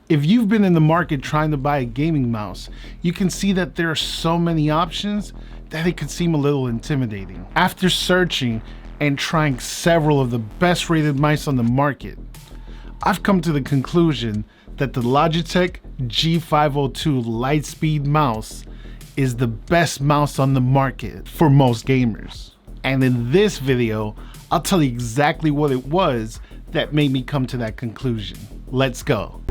If you've been in the market trying to buy a gaming mouse, you can see that there are so many options that it could seem a little intimidating. After searching and trying several of the best rated mice on the market, I've come to the conclusion that the Logitech G502 Lightspeed mouse is the best mouse on the market for most gamers. And in this video, I'll tell you exactly what it was that made me come to that conclusion. Let's go.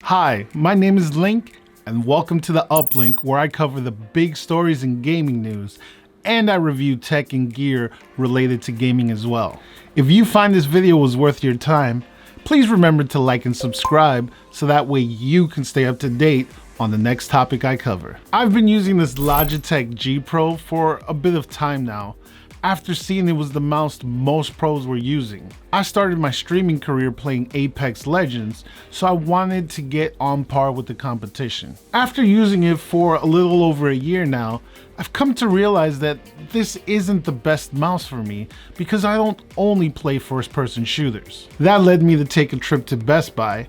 Hi, my name is Link, and welcome to the Uplink, where I cover the big stories in gaming news, and I review tech and gear related to gaming as well. If you find this video was worth your time, please remember to like and subscribe so that way you can stay up to date on the next topic I cover. I've been using this Logitech G Pro for a bit of time now, after seeing it was the mouse most pros were using. I started my streaming career playing Apex Legends, so I wanted to get on par with the competition. After using it for a little over a year now, I've come to realize that this isn't the best mouse for me because I don't only play first-person shooters. That led me to take a trip to Best Buy,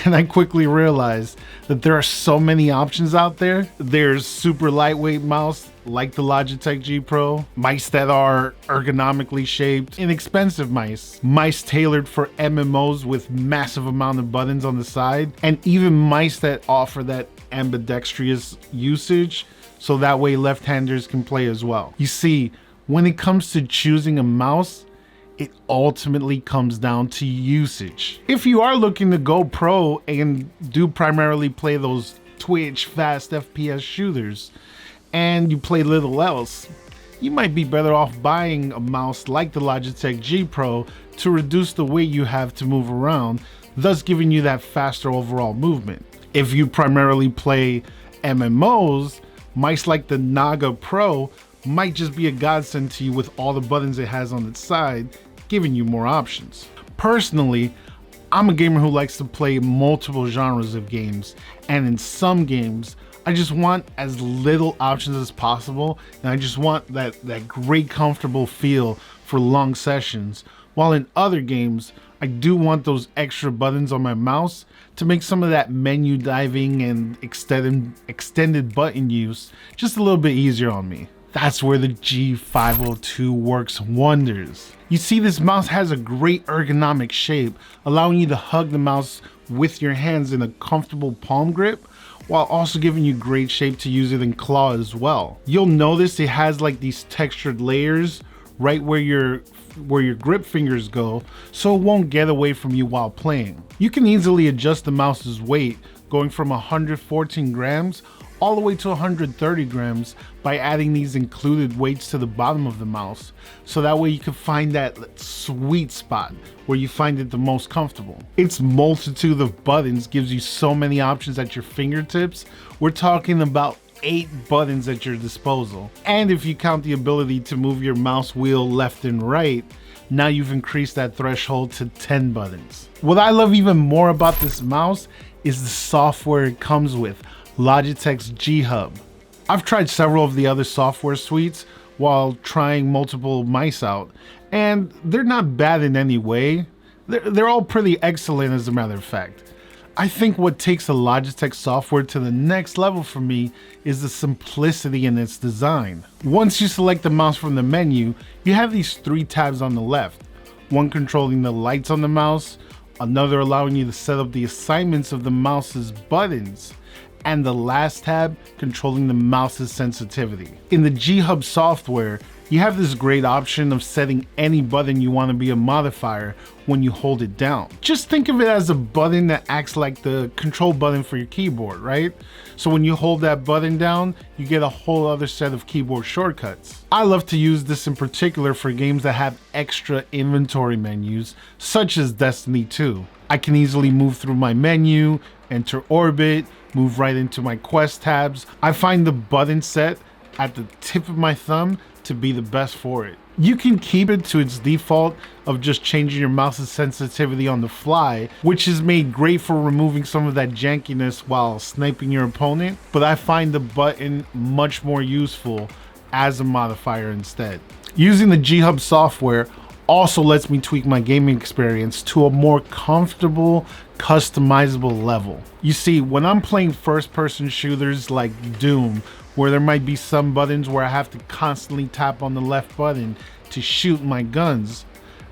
and I quickly realized that there are so many options out there. There's super lightweight mouse like the Logitech G Pro, mice that are ergonomically shaped, inexpensive mice, mice tailored for MMOs with massive amount of buttons on the side, and even mice that offer that ambidextrous usage, so that way left-handers can play as well. You see, when it comes to choosing a mouse, it ultimately comes down to usage. If you are looking to go pro and do primarily play those Twitch fast FPS shooters, and you play little else, you might be better off buying a mouse like the Logitech G Pro to reduce the weight you have to move around, thus giving you that faster overall movement. If you primarily play MMOs, mice like the Naga Pro might just be a godsend to you with all the buttons it has on its side, giving you more options. Personally, I'm a gamer who likes to play multiple genres of games, and in some games, I just want as little options as possible, and I just want that great comfortable feel for long sessions, while in other games, I do want those extra buttons on my mouse to make some of that menu diving and extended button use just a little bit easier on me. That's where the G502 works wonders. You see, this mouse has a great ergonomic shape, allowing you to hug the mouse with your hands in a comfortable palm grip, while also giving you great shape to use it in claw as well. You'll notice it has like these textured layers right where your grip fingers go, so it won't get away from you while playing. You can easily adjust the mouse's weight, going from 114 grams all the way to 130 grams by adding these included weights to the bottom of the mouse, so that way you can find that sweet spot where you find it the most comfortable. Its multitude of buttons gives you so many options at your fingertips. We're talking about 8 buttons at your disposal. And if you count the ability to move your mouse wheel left and right, now you've increased that threshold to 10 buttons. What I love even more about this mouse is the software it comes with, Logitech's G Hub. I've tried several of the other software suites while trying multiple mice out, and they're not bad in any way. They're all pretty excellent, as a matter of fact. I think what takes the Logitech software to the next level for me is the simplicity in its design. Once you select the mouse from the menu, you have these 3 tabs on the left, one controlling the lights on the mouse, another allowing you to set up the assignments of the mouse's buttons, and the last tab controlling the mouse's sensitivity. In the G Hub software, you have this great option of setting any button you want to be a modifier when you hold it down. Just think of it as a button that acts like the control button for your keyboard, right? So when you hold that button down, you get a whole other set of keyboard shortcuts. I love to use this in particular for games that have extra inventory menus, such as Destiny 2. I can easily move through my menu, enter orbit, move right into my quest tabs. I find the button set at the tip of my thumb to be the best for it. You can keep it to its default of just changing your mouse's sensitivity on the fly, which is made great for removing some of that jankiness while sniping your opponent, but I find the button much more useful as a modifier instead. Using the G-Hub software also lets me tweak my gaming experience to a more comfortable, customizable level. You see, when I'm playing first-person shooters like Doom, where there might be some buttons where I have to constantly tap on the left button to shoot my guns,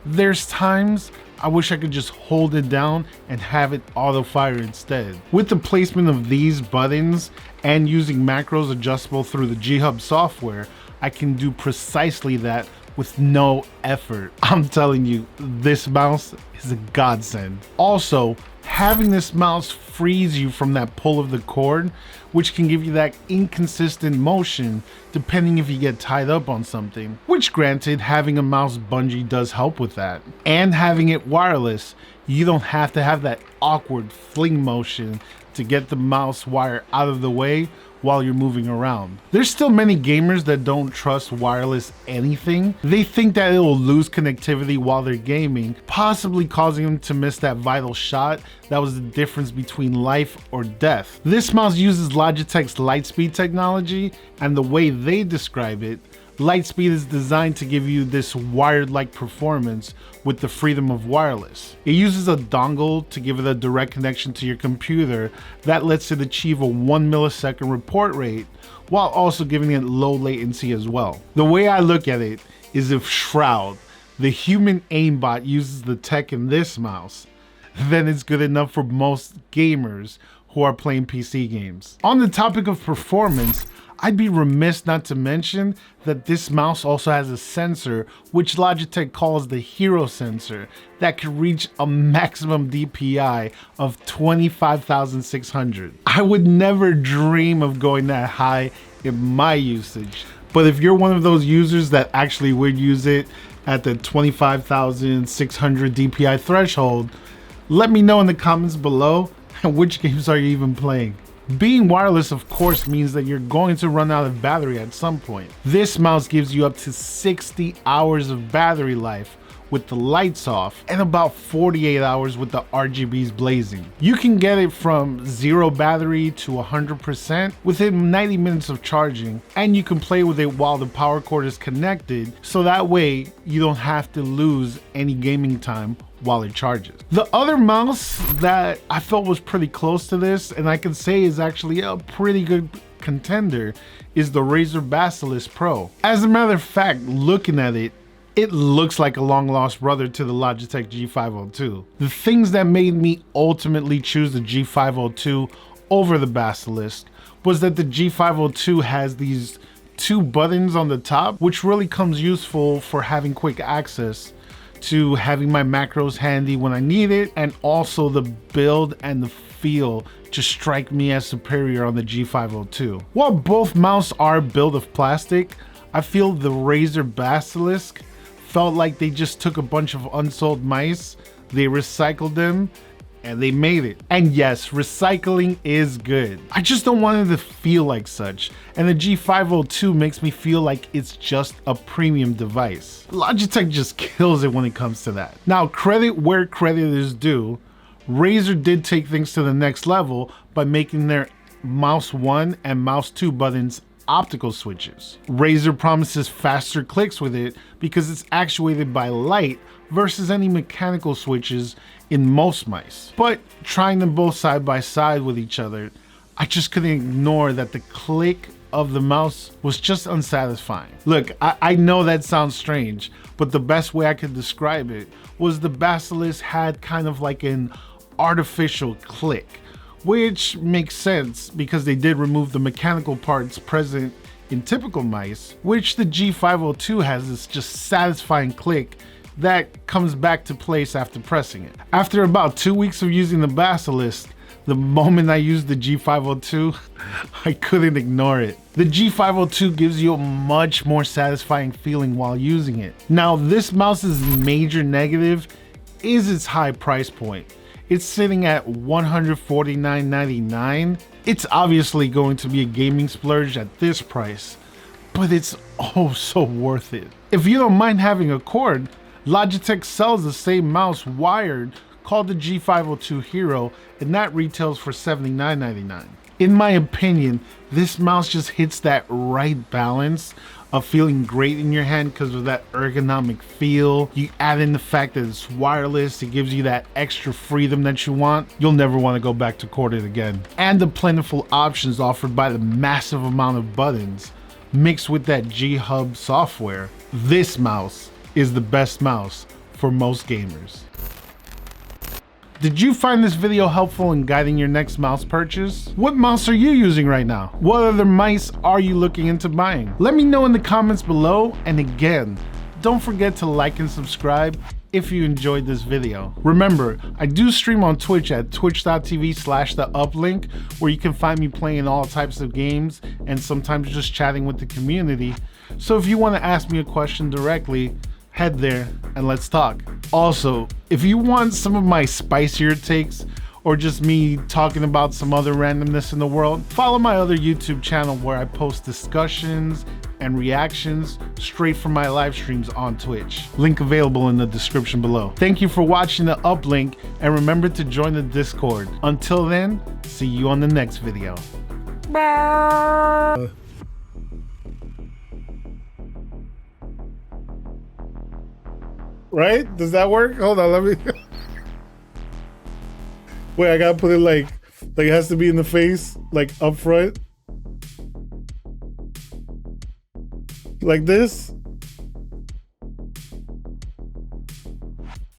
there's times I wish I could just hold it down and have it auto fire instead. With the placement of these buttons and using macros adjustable through the G-Hub software, I can do precisely that with no effort. I'm telling you, this mouse is a godsend. Also, having this mouse frees you from that pull of the cord, which can give you that inconsistent motion depending if you get tied up on something, which granted, having a mouse bungee does help with that. And having it wireless, you don't have to have that awkward fling motion to get the mouse wire out of the way while you're moving around. There's still many gamers that don't trust wireless anything. They think that it will lose connectivity while they're gaming, possibly causing them to miss that vital shot that was the difference between life or death. This mouse uses Logitech's Lightspeed technology, and the way they describe it, Lightspeed is designed to give you this wired-like performance with the freedom of wireless. It uses a dongle to give it a direct connection to your computer that lets it achieve a 1 millisecond report rate while also giving it low latency as well. The way I look at it is if Shroud, the human aimbot, uses the tech in this mouse, then it's good enough for most gamers who are playing PC games. On the topic of performance, I'd be remiss not to mention that this mouse also has a sensor, which Logitech calls the Hero sensor, that can reach a maximum DPI of 25,600. I would never dream of going that high in my usage, but if you're one of those users that actually would use it at the 25,600 DPI threshold, let me know in the comments below, and which games are you even playing? Being wireless, of course, means that you're going to run out of battery at some point. This mouse gives you up to 60 hours of battery life with the lights off and about 48 hours with the RGBs blazing. You can get it from 0 battery to 100% within 90 minutes of charging, and you can play with it while the power cord is connected, so that way you don't have to lose any gaming time while it charges. The other mouse that I felt was pretty close to this, and I can say is actually a pretty good contender, is the Razer Basilisk Pro. As a matter of fact, looking at it, it looks like a long lost brother to the Logitech G502. The things that made me ultimately choose the G502 over the Basilisk was that the G502 has these 2 buttons on the top, which really comes useful for having quick access to having my macros handy when I need it, and also the build and the feel just strike me as superior on the G502. While both mouse are built of plastic, I feel the Razer Basilisk felt like they just took a bunch of unsold mice, they recycled them, and they made it. And yes, recycling is good. I just don't want it to feel like such, and the G502 makes me feel like it's just a premium device. Logitech just kills it when it comes to that. Now, credit where credit is due, Razer did take things to the next level by making their mouse 1 and mouse 2 buttons optical switches. Razer promises faster clicks with it because it's actuated by light versus any mechanical switches in most mice. But trying them both side by side with each other, I just couldn't ignore that the click of the mouse was just unsatisfying. Look, I know that sounds strange, but the best way I could describe it was the Basilisk had kind of like an artificial click, which makes sense because they did remove the mechanical parts present in typical mice, which the G502 has this just satisfying click that comes back to place after pressing it. After about 2 weeks of using the Basilisk, the moment I used the G502, I couldn't ignore it. The G502 gives you a much more satisfying feeling while using it. Now, this mouse's major negative is its high price point. It's sitting at $149.99. It's obviously going to be a gaming splurge at this price, but it's oh so worth it. If you don't mind having a cord, Logitech sells the same mouse wired called the G502 Hero, and that retails for $79.99. In my opinion, this mouse just hits that right balance of feeling great in your hand because of that ergonomic feel. You add in the fact that it's wireless, it gives you that extra freedom that you want. You'll never want to go back to corded again. And the plentiful options offered by the massive amount of buttons mixed with that G-Hub software. This mouse is the best mouse for most gamers. Did you find this video helpful in guiding your next mouse purchase? What mouse are you using right now? What other mice are you looking into buying? Let me know in the comments below, and again, don't forget to like and subscribe if you enjoyed this video. Remember, I do stream on Twitch at twitch.tv/theuplink, where you can find me playing all types of games and sometimes just chatting with the community. So if you want to ask me a question directly, head there and let's talk. Also, if you want some of my spicier takes or just me talking about some other randomness in the world, follow my other YouTube channel where I post discussions and reactions straight from my live streams on Twitch. Link available in the description below. Thank you for watching the uplink, and remember to join the Discord. Until then, see you on the next video. Right? Does that work? Hold on, let me. Wait, I gotta put it like it has to be in the face, like up front. Like this?